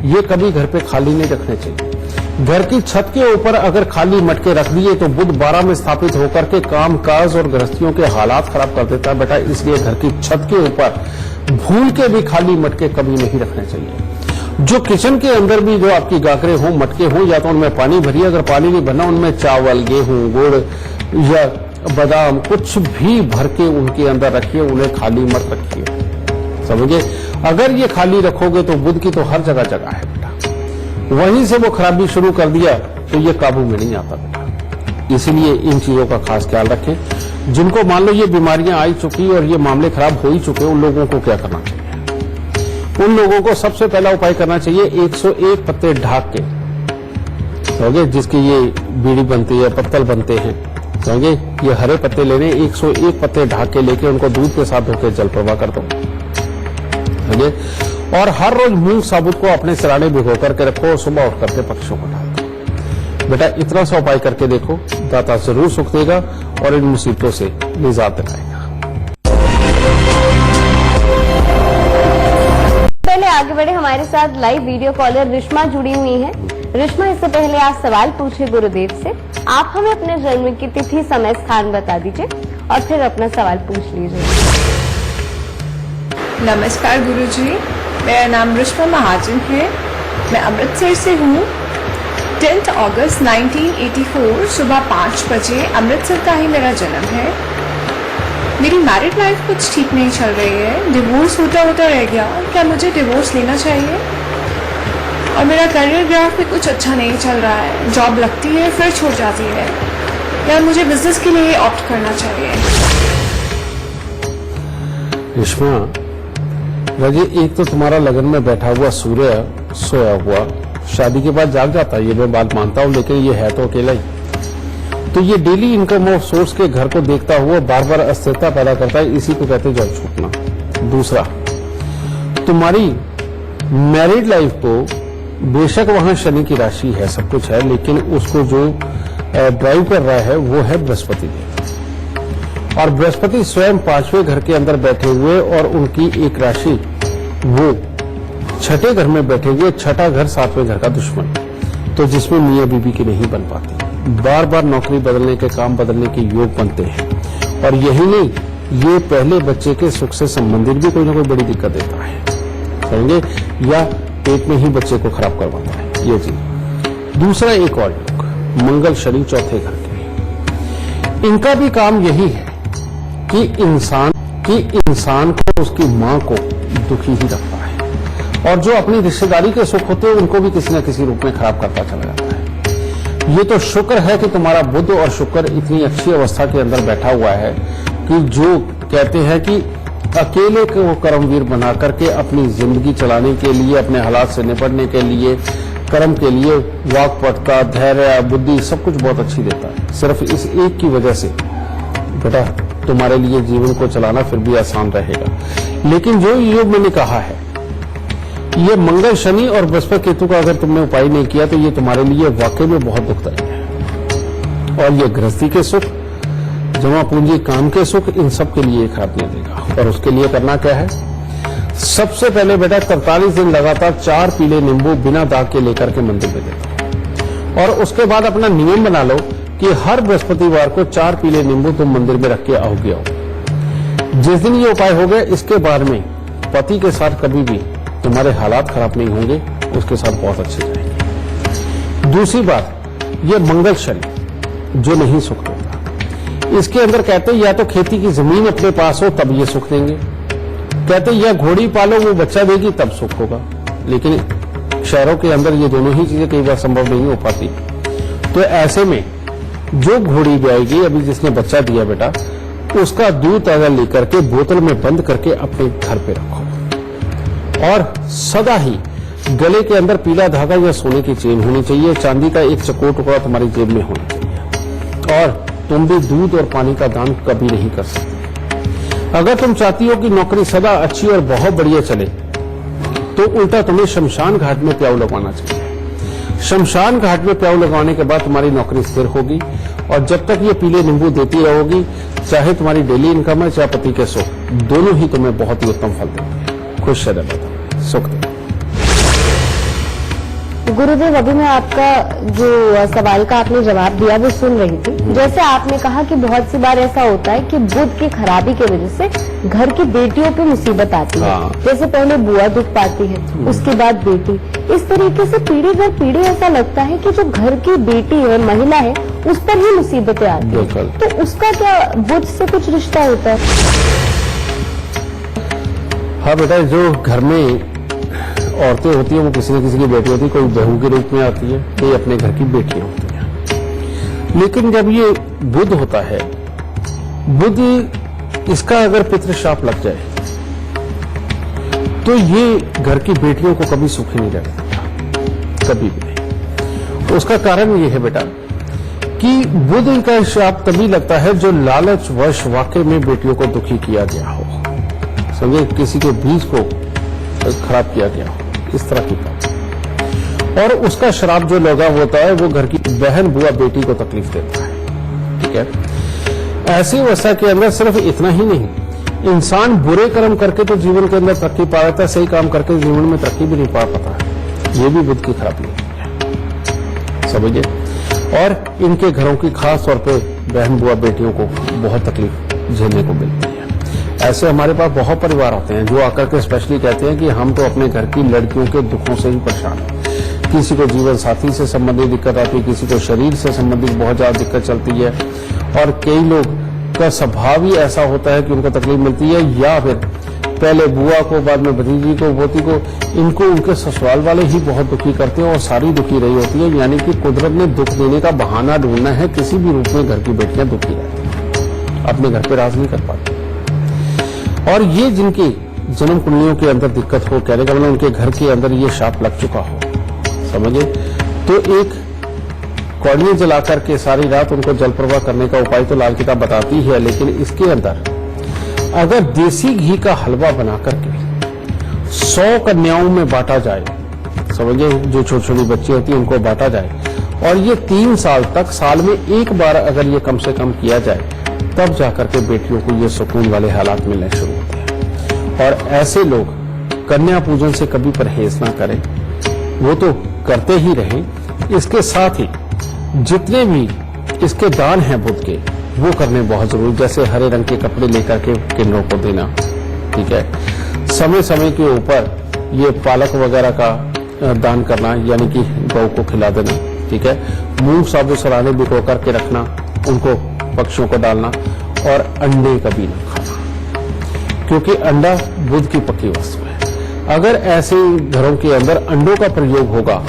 ये कभी घर पे खाली नहीं रखने चाहिए। घर की छत के ऊपर अगर खाली मटके रख दिए तो बुध 12 में स्थापित होकर के काम काज और गृहस्थियों के हालात खराब कर देता है बेटा, इसलिए घर की छत के ऊपर भूल के भी खाली मटके कभी नहीं रखने चाहिए। जो किचन के अंदर भी जो आपकी गागरे हों, मटके हों, या तो उनमें पानी भरिए, अगर पानी नहीं भरना उनमें चावल, गेहूं, गुड़ या बादाम कुछ भी भर के उनके अंदर रखिए, उन्हें खाली मत रखिए, समझिए। अगर ये खाली रखोगे तो बुध की तो हर जगह जगह है बेटा, वहीं से वो खराबी शुरू कर दिया तो ये काबू में नहीं आता बेटा। इसीलिए इन चीजों का खास ख्याल रखें। जिनको मान लो ये बीमारियां आई चुकी और ये मामले खराब हो ही चुके, उन लोगों को क्या करना चाहिए? उन लोगों को सबसे पहला उपाय करना चाहिए 101 पत्ते ढाक के, समझे, जिसकी ये बीड़ी बनती है, पत्तल बनते हैं, समझे, ये हरे पत्ते लेने, 101 पत्ते ढाक के लेके उनको दूध के साथ धोके जल प्रवाह कर दो, समझे। और हर रोज मूंग साबुत को अपने सिराने भिगो करके रखो और सुबह उठ करके पक्षियों को डाल दो। बेटा इतना सा उपाय करके देखो, दाता जरूर सुख देगा और इन मुसीबतों से निजात दिलाएगा। पहले आगे बढ़े, हमारे साथ लाइव वीडियो कॉलर रिश्मा जुड़ी हुई है। रिश्मा, इससे पहले आप सवाल पूछे गुरुदेव से। आप हमें अपने जन्म की तिथि, समय, स्थान बता दीजिए और फिर अपना सवाल पूछ लीजिए। नमस्कार गुरुजी, मेरा नाम रिश्मा महाजन है, मैं अमृतसर से हूँ। 10 अगस्त 1984 सुबह 5 बजे अमृतसर का ही मेरा जन्म है। मेरी मैरिड लाइफ कुछ ठीक नहीं चल रही है, डिवोर्स होता होता रह गया। क्या मुझे डिवोर्स लेना चाहिए? और मेरा करियर ग्राफ भी कुछ अच्छा नहीं चल रहा है, जॉब लगती है फिर छूट जाती है। या मुझे बिजनेस के लिए ऑप्ट करना चाहिए? रिश्मा, वजह एक तो तुम्हारा लगन में बैठा हुआ सूर्य सोया हुआ, शादी के बाद जाग जाता है, ये मैं बात मानता हूं, लेकिन ये है तो अकेला ही। तो ये डेली इनकम ऑफ सोर्स के घर को देखता हुआ बार बार अस्थिरता पैदा करता है, इसी को कहते हैं जॉब छूटना। दूसरा, तुम्हारी मैरिड लाइफ को बेशक वहां शनि की राशि है, सब कुछ है, लेकिन उसको जो ड्राइव कर रहा है वो है बृहस्पति देव। और बृहस्पति स्वयं 5वें घर के अंदर बैठे हुए और उनकी एक राशि वो 6ठे घर में बैठे हुए, 6ठा घर 7वें घर का दुश्मन, तो जिसमें मियां बीबी की नहीं बन पाती, बार बार नौकरी बदलने के, काम बदलने के योग बनते हैं। और यही नहीं, ये पहले बच्चे के सुख से संबंधित भी कोई ना कोई बड़ी दिक्कत देता है, समझे, या पेट में ही बच्चे को खराब करवाता है, ये चीज। दूसरा एक और योग, मंगल शनि 4थे घर के, इनका भी काम यही है कि इंसान को, उसकी मां को दुखी ही रखता है, और जो अपनी रिश्तेदारी के सुख होते हैं उनको भी किसी न किसी रूप में खराब करता चला जाता है। ये तो शुक्र है कि तुम्हारा बुध और शुक्र इतनी अच्छी अवस्था के अंदर बैठा हुआ है कि जो कहते हैं कि अकेले को कर्मवीर बना करके अपनी जिंदगी चलाने के लिए, अपने हालात से निपटने के लिए, कर्म के लिए वाक्पटुता, धैर्य, बुद्धि सब कुछ बहुत अच्छी देता है। सिर्फ इस एक की वजह से बेटा तुम्हारे लिए जीवन को चलाना फिर भी आसान रहेगा। लेकिन जो योग मैंने कहा है, ये मंगल शनि और बृहस्पति केतु का अगर तुमने उपाय नहीं किया तो ये तुम्हारे लिए वाकई में बहुत दुखदायी है। और ये गृहस्थी के सुख, जमा पूंजी, काम के सुख, इन सब के लिए खराबियां देगा। और उसके लिए करना क्या है? सबसे पहले बेटा 43 दिन लगातार 4 पीले नींबू बिना दाग के लेकर के मंदिर में देता, और उसके बाद अपना नियम बना लो कि हर बृहस्पतिवार को 4 पीले नींबू तुम मंदिर में रख के आओगे। जिस दिन ये उपाय हो गए, इसके बाद में पति के साथ कभी भी तुम्हारे हालात खराब नहीं होंगे, उसके साथ बहुत अच्छे जाएंगे। दूसरी बात, ये मंगल शनि जो नहीं सुख देता, इसके अंदर कहते हैं या तो खेती की जमीन अपने पास हो तब ये सुख देंगे, कहते या घोड़ी पालो वो बच्चा देगी तब सुख होगा, लेकिन शहरों के अंदर ये दोनों ही चीजें कई बार संभव नहीं हो पाती। तो ऐसे में जो घोड़ी ब्याएगी, अभी जिसने बच्चा दिया बेटा, उसका दूध अगर लेकर के बोतल में बंद करके अपने घर पे रखो और सदा ही गले के अंदर पीला धागा या सोने की चेन होनी चाहिए, चांदी का एक चकोर टुकड़ा तुम्हारी जेब में होना चाहिए और तुम भी दूध और पानी का दान कभी नहीं कर सकते। अगर तुम चाहती हो कि नौकरी सदा अच्छी और बहुत बढ़िया चले तो उल्टा तुम्हें शमशान घाट में प्याऊ लगवाना चाहिए। शमशान घाट में प्याऊ लगवाने के बाद तुम्हारी नौकरी स्थिर होगी और जब तक ये पीले नींबू देती रहोगी, चाहे तुम्हारी डेली इनकम है चाहे पति के सुख, दोनों ही तुम्हें बहुत ही उत्तम फल देंगे। खुश रहना, सुख दें। गुरुदेव, अभी मैं आपका जो सवाल का आपने जवाब दिया वो सुन रही थी। जैसे आपने कहा कि बहुत सी बार ऐसा होता है कि बुध की खराबी की वजह से घर की बेटियों पे मुसीबत आती है। जैसे पहले बुआ दुख पाती है, उसके बाद बेटी। इस तरीके से पीढ़ी दर पीढ़ी ऐसा लगता है कि जो घर की बेटी है, महिला है, उस पर ही मुसीबतें आती है। तो उसका क्या बुध से कुछ रिश्ता होता है? हाँ बेटा, जो घर में औरतें होती हैं वो किसी न किसी की बेटी होती है, कोई बहू के रूप में आती है, कोई अपने घर की बेटियां होती हैं। लेकिन जब ये बुध होता है, बुध इसका अगर पितृशाप लग जाए तो ये घर की बेटियों को कभी सुखी नहीं रहता, कभी भी नहीं। उसका कारण ये है बेटा कि बुध का शाप तभी लगता है जो लालच वश वाकई में बेटियों को दुखी किया गया हो, समझे, किसी के बीज को खराब किया गया हो, इस तरह की बात। और उसका श्राप जो लगा होता है वो घर की बहन बुआ बेटी को तकलीफ देता है। ठीक है, ऐसी अवस्था के अंदर सिर्फ इतना ही नहीं, इंसान बुरे कर्म करके तो जीवन के अंदर तरक्की पा जाता है, सही काम करके जीवन में तरक्की भी नहीं पा पाता है। ये भी बुध की खराबी है, समझिए। और इनके घरों की खास तौर पे बहन बुआ बेटियों को बहुत तकलीफ झेलने को मिलती है। ऐसे हमारे पास बहुत परिवार होते हैं जो आकर के स्पेशली कहते हैं कि हम तो अपने घर की लड़कियों के दुखों से ही परेशान हैं। किसी को जीवन साथी से संबंधित दिक्कत आती है, किसी को शरीर से संबंधित बहुत ज्यादा दिक्कत चलती है और कई लोग का स्वभाव ही ऐसा होता है कि उनको तकलीफ मिलती है, या फिर पहले बुआ को, बाद में भतीजी को, पोती को, इनको उनके ससुराल वाले ही बहुत दुखी करते हैं और सारी दुखी रही होती है। यानी कि कुदरत ने दुख देने का बहाना ढूंढना है, किसी भी रूप में घर की बेटियां दुखी रहती, अपने घर पे राज नहीं कर पाती। और ये जिनकी जन्म कुंडलियों के अंदर दिक्कत हो, कहने का मतलब उनके घर के अंदर ये शाप लग चुका हो, समझे, तो एक कौड़ियां जलाकर के सारी रात उनको जल प्रवाह करने का उपाय तो लाल किताब बताती है, लेकिन इसके अंदर अगर देसी घी का हलवा बना करके 100 कन्याओं में बांटा जाए, समझे, जो छोटी छोटी बच्ची होती है उनको बांटा जाए, और ये 3 साल तक, साल में एक बार अगर ये कम से कम किया जाए, तब जाकर के बेटियों को ये सुकून वाले हालात मिलने शुरू होते हैं। और ऐसे लोग कन्या पूजन से कभी परहेज ना करें, वो तो करते ही रहें। इसके साथ ही जितने भी इसके दान हैं बुध के, वो करने बहुत जरूरी, जैसे हरे रंग के कपड़े लेकर के किन्नरों को देना, ठीक है, समय समय के ऊपर ये पालक वगैरह का दान करना, यानी कि गौ को खिला देना, ठीक है, मूंग साबुत सराहने भिगो करके रखना, उनको पक्षियों को डालना, और अंडे कभी न खाना, क्योंकि अंडा बुध की पक्की वस्तु है। अगर ऐसे घरों के अंदर अंडों का प्रयोग होगा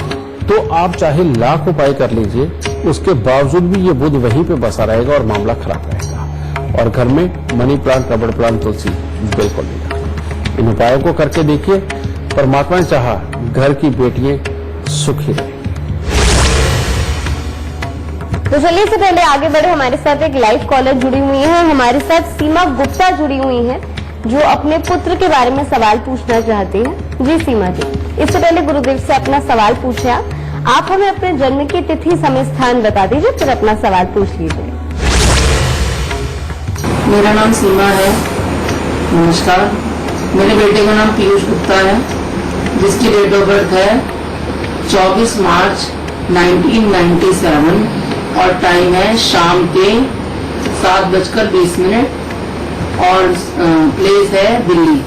तो आप चाहे लाख उपाय कर लीजिए, उसके बावजूद भी ये बुध वहीं पे बसा रहेगा और मामला खराब रहेगा। और घर में मनी प्लांट, रबड़ प्लांट, तुलसी बिल्कुल नहीं रखना। इन उपायों को करके देखिए, परमात्मा ने चाहा घर की बेटियां सुखी रहे। तो चलिए, इससे पहले आगे बढ़े, हमारे साथ एक लाइव कॉलर जुड़ी हुई है। हमारे साथ सीमा गुप्ता जुड़ी हुई हैं, जो अपने पुत्र के बारे में सवाल पूछना चाहती हैं। जी सीमा जी, इससे पहले गुरुदेव से अपना सवाल पूछे आप हमें अपने जन्म की तिथि, समय, स्थान बता दीजिए, फिर अपना सवाल पूछ लीजिए। मेरा नाम सीमा है। नमस्कार। मेरे बेटे का नाम पीयूष गुप्ता है, जिसकी डेट ऑफ बर्थ है 24 मार्च 1997 और टाइम है शाम के 7:20 और प्लेस है दिल्ली।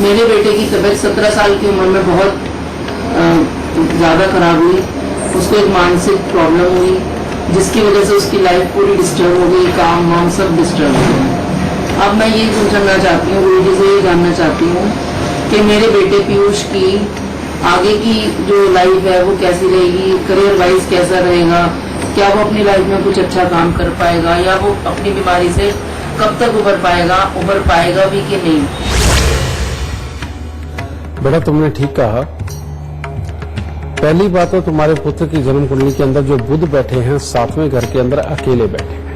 मेरे बेटे की तबीयत 17 साल की उम्र में बहुत ज्यादा खराब हुई। उसको एक मानसिक प्रॉब्लम हुई, जिसकी वजह से उसकी लाइफ पूरी डिस्टर्ब हो गई, काम वाम सब डिस्टर्ब हो गया। अब मैं ये जानना चाहती हूँ, गुरु जी से ये जानना चाहती हूँ कि मेरे बेटे पीयूष की आगे की जो लाइफ है वो कैसी रहेगी, करियर वाइज कैसा रहेगा, क्या वो अपनी लाइफ में कुछ अच्छा काम कर पाएगा या वो अपनी बीमारी से कब तक उबर पाएगा भी कि नहीं। बेटा तुमने ठीक कहा। पहली बात तो तुम्हारे पुत्र की जन्म कुंडली के अंदर जो बुध बैठे हैं 7वें घर के अंदर अकेले बैठे हैं।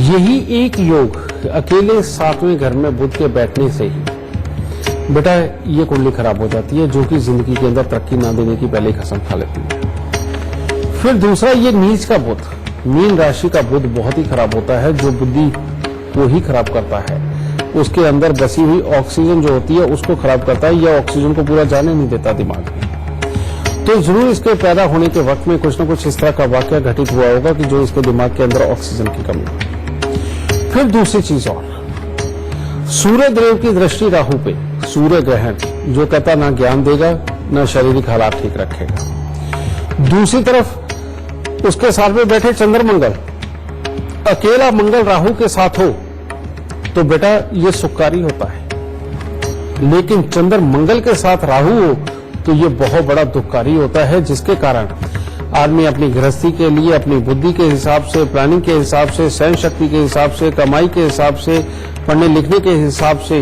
यही एक योग अकेले 7वें घर में बुध के बैठने से ही बेटा ये कुंडली खराब हो जाती है, जो कि जिंदगी के अंदर तरक्की ना देने की पहले कसम खा लेती है। फिर दूसरा, ये नीच का बुध, मीन राशि का बुध बहुत ही खराब होता है, जो बुद्धि को ही खराब करता है। उसके अंदर बसी हुई ऑक्सीजन जो होती है उसको खराब करता है, या ऑक्सीजन को पूरा जाने नहीं देता दिमाग में। तो जरूर इसके पैदा होने के वक्त में कुछ न कुछ इस तरह का वाकया घटित हुआ होगा कि जो इसके दिमाग के अंदर ऑक्सीजन की कमी होगी। फिर दूसरी चीज और, सूर्य देव की दृष्टि राहु पे, सूर्य ग्रहण जो कहता ना ज्ञान देगा ना शारीरिक हालात ठीक रखेगा। दूसरी तरफ उसके साथ में बैठे चंद्र मंगल, अकेला मंगल राहु के साथ हो तो बेटा ये सुखकारी होता है, लेकिन चंद्र मंगल के साथ राहु हो तो ये बहुत बड़ा दुखकारी होता है, जिसके कारण आदमी अपनी गृहस्थी के लिए अपनी बुद्धि के हिसाब से, प्लानिंग के हिसाब से, सहन शक्ति के हिसाब से, कमाई के हिसाब से, पढ़ने लिखने के हिसाब से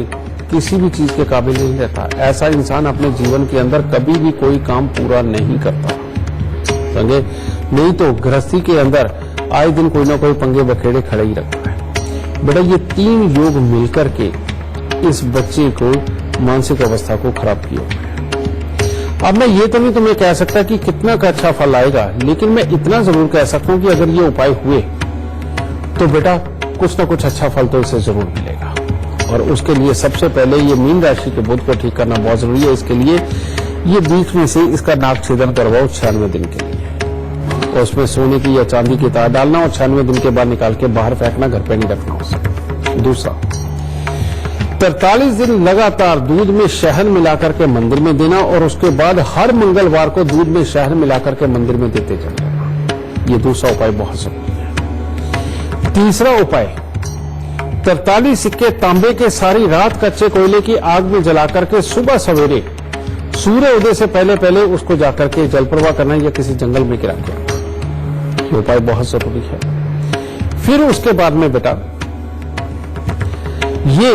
किसी भी चीज के काबिल नहीं रहता। ऐसा इंसान अपने जीवन के अंदर कभी भी कोई काम पूरा नहीं करता, समझे? नहीं तो गृहस्थी के अंदर आए दिन कोई ना कोई पंगे बखेड़े खड़े ही रखता है। बेटा ये 3 योग मिलकर के इस बच्चे को मानसिक अवस्था को खराब किया। अब मैं ये तो नहीं तुम्हें कह सकता कि कितना का अच्छा फल आएगा, लेकिन मैं इतना जरूर कह सकता हूं कि अगर ये उपाय हुए तो बेटा कुछ ना कुछ अच्छा फल तो इसे जरूर मिलेगा। और उसके लिए सबसे पहले ये मीन राशि के बुध को ठीक करना बहुत जरूरी है। इसके लिए ये बीच में से इसका नाक छेदन करवाओ 96 दिन के लिए, और उसमें सोने की या चांदी की तार डालना और 96 दिन के बाद निकाल के बाहर फेंकना, घर पे नहीं रखना उसे। दूसरा, 43 दिन लगातार दूध में शहद मिलाकर के मंदिर में देना, और उसके बाद हर मंगलवार को दूध में शहद मिलाकर के मंदिर में देते चलना। ये दूसरा उपाय बहुत जरूरी है। तीसरा उपाय, 43 सिक्के तांबे के सारी रात कच्चे कोयले की आग में जलाकर के सुबह सवेरे सूर्य उदय से पहले पहले उसको जाकर के जल प्रवाह करना या किसी जंगल में गिरा के, ये उपाय बहुत जरूरी है। फिर उसके बाद में बेटा ये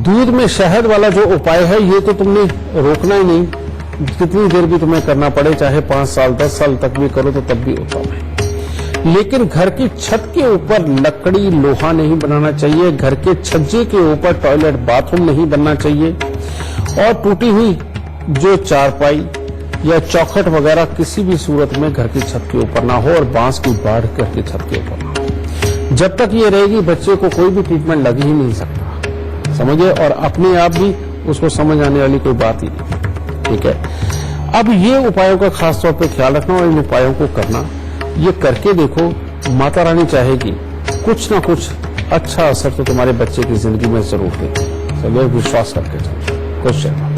दूध में शहद वाला जो उपाय है ये तो तुमने रोकना ही नहीं, कितनी देर भी तुम्हें करना पड़े, चाहे 5 साल 10 साल तक भी करो तो तब भी उत्तम है। लेकिन घर की छत के ऊपर लकड़ी लोहा नहीं बनाना चाहिए, घर के छज्जे के ऊपर टॉयलेट बाथरूम नहीं बनना चाहिए, और टूटी हुई जो चारपाई या चौखट वगैरह किसी भी सूरत में घर की छत के ऊपर ना हो, और बांस की बाढ़ घर की छत के ऊपर ना हो। जब तक ये रहेगी बच्चे को कोई भी ट्रीटमेंट लग ही नहीं सकता, समझिए, और अपने आप भी उसको समझ आने वाली कोई बात ही नहीं। ठीक है, अब ये उपायों का खास तौर पे ख्याल रखना और इन उपायों को करना, ये करके देखो, माता रानी चाहेगी कुछ ना कुछ अच्छा असर तो तुम्हारे बच्चे की जिंदगी में जरूर देगी। चलो विश्वास करके चलो। क्वेश्चन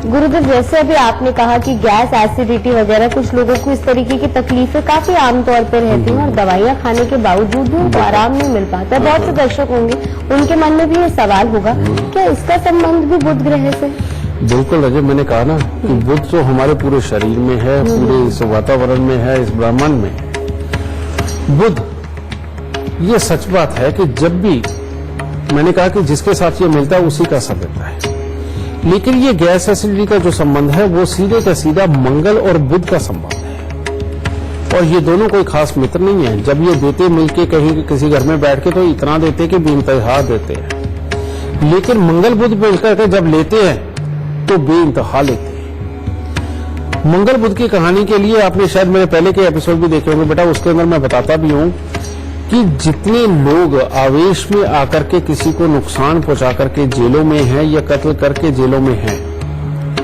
गुरुदेव, जैसे अभी आपने कहा कि गैस, एसिडिटी वगैरह कुछ लोगों को इस तरीके की तकलीफें काफी आमतौर पर रहती हैं और दवाइयां खाने के बावजूद भी उनको आराम नहीं मिल पाता है। बहुत से दर्शक होंगे, उनके मन में भी ये सवाल होगा, क्या इसका संबंध भी बुध ग्रह से? बिल्कुल रजत, मैंने कहा ना कि बुध जो हमारे पूरे शरीर में है, पूरे इस वातावरण में है, इस ब्रह्मांड में बुध, ये सच बात है कि जब भी मैंने कहा कि जिसके साथ ये मिलता है उसी का असर देता है। लेकिन ये गैस एसिडिटी का जो संबंध है वो सीधे का सीधा मंगल और बुध का संबंध है, और ये दोनों कोई खास मित्र नहीं है। जब ये देते मिलके कहीं किसी घर में बैठ के तो इतना देते कि बेइंतहा देते हैं, लेकिन मंगल बुध मिलकर के जब लेते हैं तो बेइंतहा लेते हैं। मंगल बुध की कहानी के लिए आपने शायद मेरे पहले के एपिसोड भी देखे होंगे बेटा, उसके अंदर मैं बताता भी हूं कि जितने लोग आवेश में आकर के किसी को नुकसान पहुंचा करके जेलों में हैं या कत्ल करके जेलों में हैं,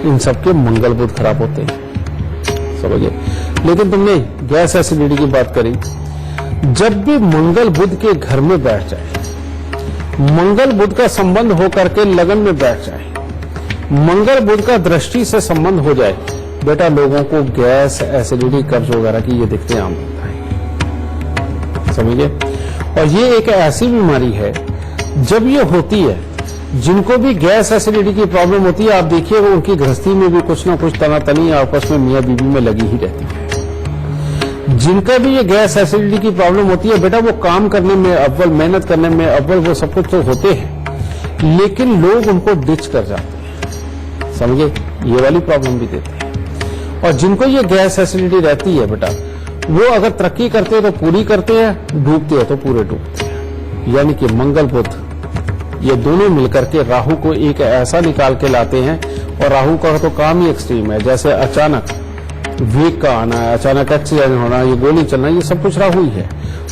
इन सबके मंगल बुध खराब होते हैं, समझिए। लेकिन तुमने गैस एसिडिटी की बात करी, जब भी मंगल बुध के घर में बैठ जाए, मंगल बुध का संबंध होकर के लगन में बैठ जाए, मंगल बुध का दृष्टि से संबंध हो जाए, बेटा लोगों को गैस, एसिडिटी, कब्ज वगैरह की ये दिक्कतें आम होता है, समझिए। और ये एक ऐसी बीमारी है, जब ये होती है जिनको भी गैस एसिडिटी की प्रॉब्लम होती है, आप देखिएगा उनकी गृहस्थी में भी कुछ ना कुछ तनातनी आपस में मियां बीवी में लगी ही रहती है। जिनका भी ये गैस एसिडिटी की प्रॉब्लम होती है, बेटा वो काम करने में अव्वल, मेहनत करने में अव्वल, वो सब कुछ तो होते हैं, लेकिन लोग उनको डिच कर जाते हैं, समझे, ये वाली प्रॉब्लम भी देते हैं। और जिनको ये गैस एसिडिटी रहती है बेटा, वो अगर तरक्की करते हैं तो पूरी करते हैं, डूबते हैं तो पूरे डूबते हैं। यानी कि मंगल बुध ये दोनों मिलकर के राहु को एक ऐसा निकाल के लाते हैं। और राहु का तो काम ही एक्सट्रीम है, जैसे अचानक वेग का आना है, अचानक एक्सीडेंट होना, ये गोली चलना, ये सब कुछ राहु ही है।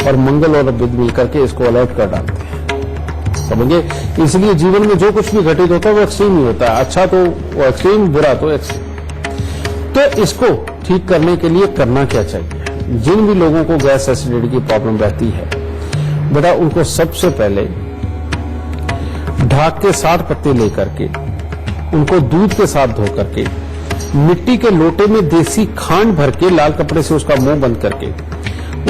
और मंगल और बुध मिलकर के इसको अलर्ट कर डालते हैं, समझे। इसलिए जीवन में जो कुछ भी घटित होता है वो एक्सट्रीम ही होता है, अच्छा तो वो एक्सट्रीम, बुरा तो एक्सट्रीम। तो इसको ठीक करने के लिए करना क्या चाहिए? जिन भी लोगों को गैस एसिडिटी की प्रॉब्लम रहती है बेटा, उनको सबसे पहले ढाक के 60 पत्ते लेकर के उनको दूध के साथ धो करके मिट्टी के लोटे में देसी खांड भर के लाल कपड़े से उसका मुंह बंद करके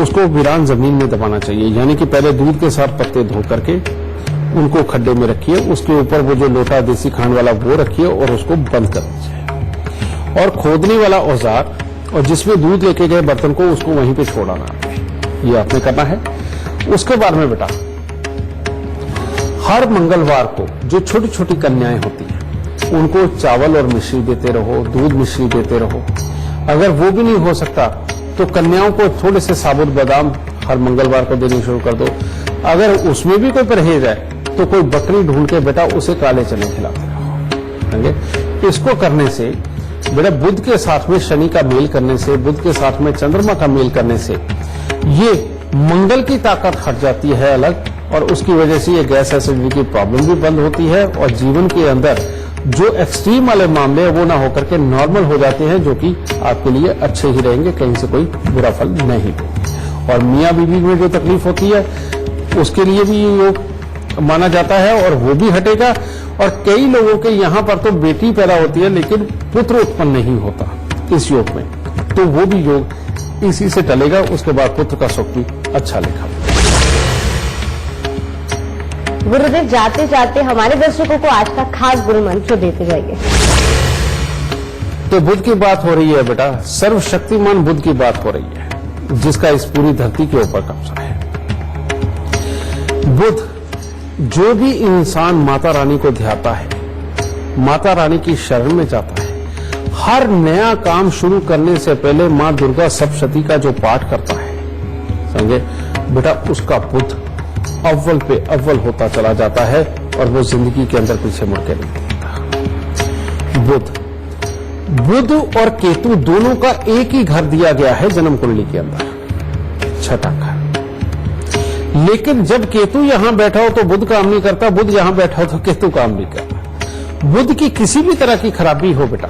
उसको वीरान जमीन में दबाना चाहिए। यानी कि पहले दूध के साथ पत्ते धो करके उनको खड्डे में रखिए, उसके ऊपर वो जो लोटा देसी खांड वाला वो रखिए और उसको बंद कर दीजिए। और खोदने वाला औजार और जिसमें दूध लेके गए बर्तन को उसको वहीं पे छोड़ाना, ये आपने करना है। उसके बाद में बेटा हर मंगलवार को जो छोटी छोटी कन्याएं होती हैं उनको चावल और मिश्री देते रहो, दूध मिश्री देते रहो। अगर वो भी नहीं हो सकता तो कन्याओं को थोड़े से साबुत बादाम हर मंगलवार को देने शुरू कर दो। अगर उसमें भी कोई परहेज है तो कोई बकरी ढूंढ के बेटा उसे काले चने खिलाते रहो। इसको करने से बेटा बुध के साथ में शनि का मेल करने से, बुध के साथ में चंद्रमा का मेल करने से ये मंगल की ताकत हट जाती है अलग, और उसकी वजह से ये गैस एसिडिटी की प्रॉब्लम भी बंद होती है। और जीवन के अंदर जो एक्सट्रीम वाले मामले हैं वो ना होकर के नॉर्मल हो जाते हैं, जो कि आपके लिए अच्छे ही रहेंगे, कहीं से कोई बुरा फल नहीं। और मियां बीवी में जो तकलीफ होती है उसके लिए भी ये योग माना जाता है और वो भी हटेगा। और कई लोगों के यहाँ पर तो बेटी पैदा होती है लेकिन पुत्र उत्पन्न नहीं होता इस योग में, तो वो भी योग इसी से टलेगा। उसके बाद पुत्र का सुख भी अच्छा लेगा। गुरुदेव, जाते जाते हमारे दर्शकों को आज का खास गुरु मंत्र देते जाइए। तो बुध की बात हो रही है बेटा, सर्वशक्तिमान बुध की बात हो रही है, जिसका इस पूरी धरती के ऊपर कब्जा है। बुध, जो भी इंसान माता रानी को ध्याता है, माता रानी की शरण में जाता है, हर नया काम शुरू करने से पहले मां दुर्गा सप्तशती का जो पाठ करता है, समझे बेटा, उसका बुध अव्वल पे अव्वल होता चला जाता है और वो जिंदगी के अंदर पीछे मुड़ के नहीं देखता। बुध और केतु दोनों का एक ही घर दिया गया है जन्म कुंडली के अंदर, छठा घर। लेकिन जब केतु यहां बैठा हो तो बुध काम नहीं करता, बुध यहां बैठा हो तो केतु काम नहीं करता। बुध की किसी भी तरह की खराबी हो बेटा,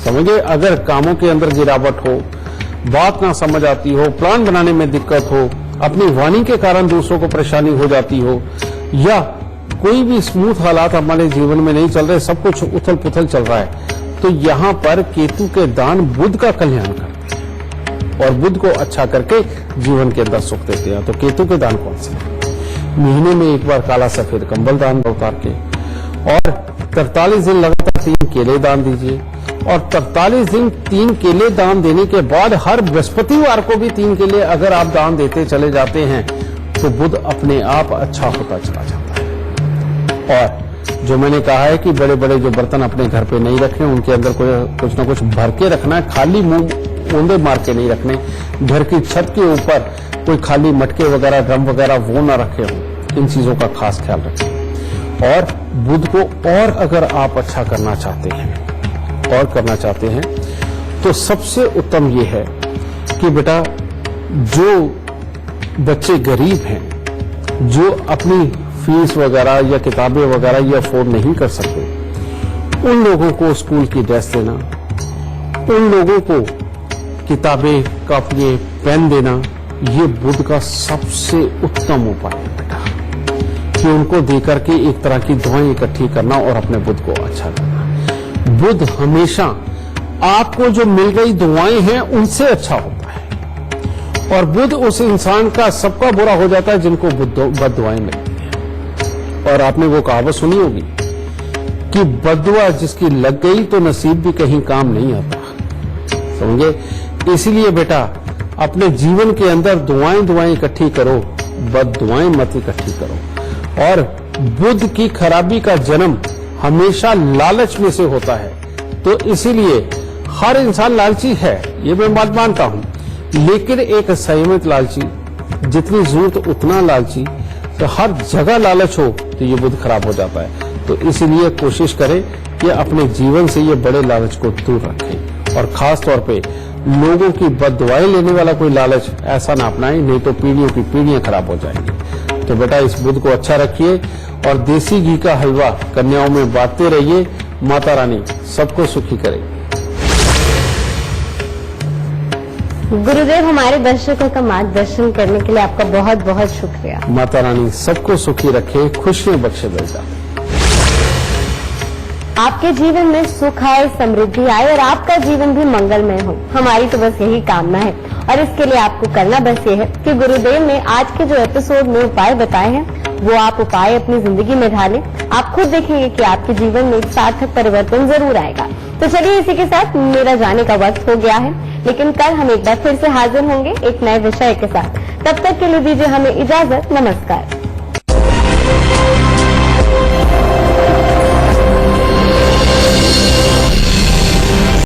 समझे, अगर कामों के अंदर गिरावट हो, बात ना समझ आती हो, प्लान बनाने में दिक्कत हो, अपनी वाणी के कारण दूसरों को परेशानी हो जाती हो, या कोई भी स्मूथ हालात हमारे जीवन में नहीं चल रहे, सब कुछ उथल पुथल चल रहा है, तो यहां पर केतु के दान बुध का कल्याण करते हैं और बुध को अच्छा करके जीवन के अंदर सुख देते हैं। तो केतु के दान कौन से? महीने में एक बार काला सफेद कंबल दान उतार के, और 43 दिन लगातार 3 केले दान दीजिए। और 43 दिन 3 केले दान देने के बाद हर बृहस्पतिवार को भी 3 केले अगर आप दान देते चले जाते हैं तो बुध अपने आप अच्छा होता चला जाता है। और जो मैंने कहा है कि बड़े बड़े जो बर्तन अपने घर पे नहीं रखने, उनके अंदर कुछ ना कुछ भर के रखना है, खाली मुंह ओंदे मार के नहीं रखने। घर की छत के ऊपर कोई खाली मटके वगैरह, ड्रम वगैरह वो ना रखे हों, इन चीजों का खास ख्याल रखें। और बुध को और अगर आप अच्छा करना चाहते हैं और करना चाहते हैं तो सबसे उत्तम ये है कि बेटा जो बच्चे गरीब हैं, जो अपनी फीस वगैरह या किताबें वगैरह ये अफोर्ड नहीं कर सकते, उन लोगों को स्कूल की ड्रेस देना, उन लोगों को किताबें, कॉपियां, पेन देना, ये बुध का सबसे उत्तम उपाय है बेटा, कि उनको देकर के एक तरह की दुआएं इकट्ठी करना और अपने बुध को अच्छा करना। बुध हमेशा आपको जो मिल गई दुआएं हैं उनसे अच्छा होता है, और बुध उस इंसान का सबका बुरा हो जाता है जिनको बद दुआएं मिलती हैं। और आपने वो कहावत सुनी होगी कि बद्दुआ जिसकी लग गई तो नसीब भी कहीं काम नहीं आता, समझे। इसीलिए बेटा अपने जीवन के अंदर दुआएं इकट्ठी करो, बद दुआएं मत इकट्ठी करो। और बुद्ध की खराबी का जन्म हमेशा लालच में से होता है, तो इसीलिए हर इंसान लालची है, ये मैं बात मानता हूं, लेकिन एक संयमित लालची, जितनी जरूरत उतना लालची, तो हर जगह लालच हो तो ये बुद्ध खराब हो जाता है। तो इसीलिए कोशिश करें कि अपने जीवन से ये बड़े लालच को दूर रखें, और खास तौर पे लोगों की बद्दुआएं लेने वाला कोई लालच ऐसा ना अपनाएं, नहीं तो पीढ़ियों की पीढ़ियां खराब हो जाएंगी। तो बेटा इस बुद्ध को अच्छा रखिए और देसी घी का हलवा कन्याओं में बांटते रहिए। माता रानी सबको सुखी करे। गुरुदेव, हमारे दर्शकों का मार्गदर्शन करने के लिए आपका बहुत बहुत शुक्रिया। माता रानी सबको सुखी रखे, खुशियां बख्शे बेटा। आपके जीवन में सुख आए, समृद्धि आए और आपका जीवन भी मंगलमय हो, हमारी तो बस यही कामना है। और इसके लिए आपको करना बस ये है कि गुरुदेव ने आज के जो एपिसोड में उपाय बताए हैं वो आप उपाय अपनी जिंदगी में ढालें। आप खुद देखेंगे कि आपके जीवन में एक सार्थक परिवर्तन जरूर आएगा। तो चलिए इसी के साथ मेरा जाने का वक्त हो गया है, लेकिन कल हम एक बार फिर से हाजिर होंगे एक नए विषय के साथ। तब तक के लिए दीजिए हमें इजाजत। नमस्कार।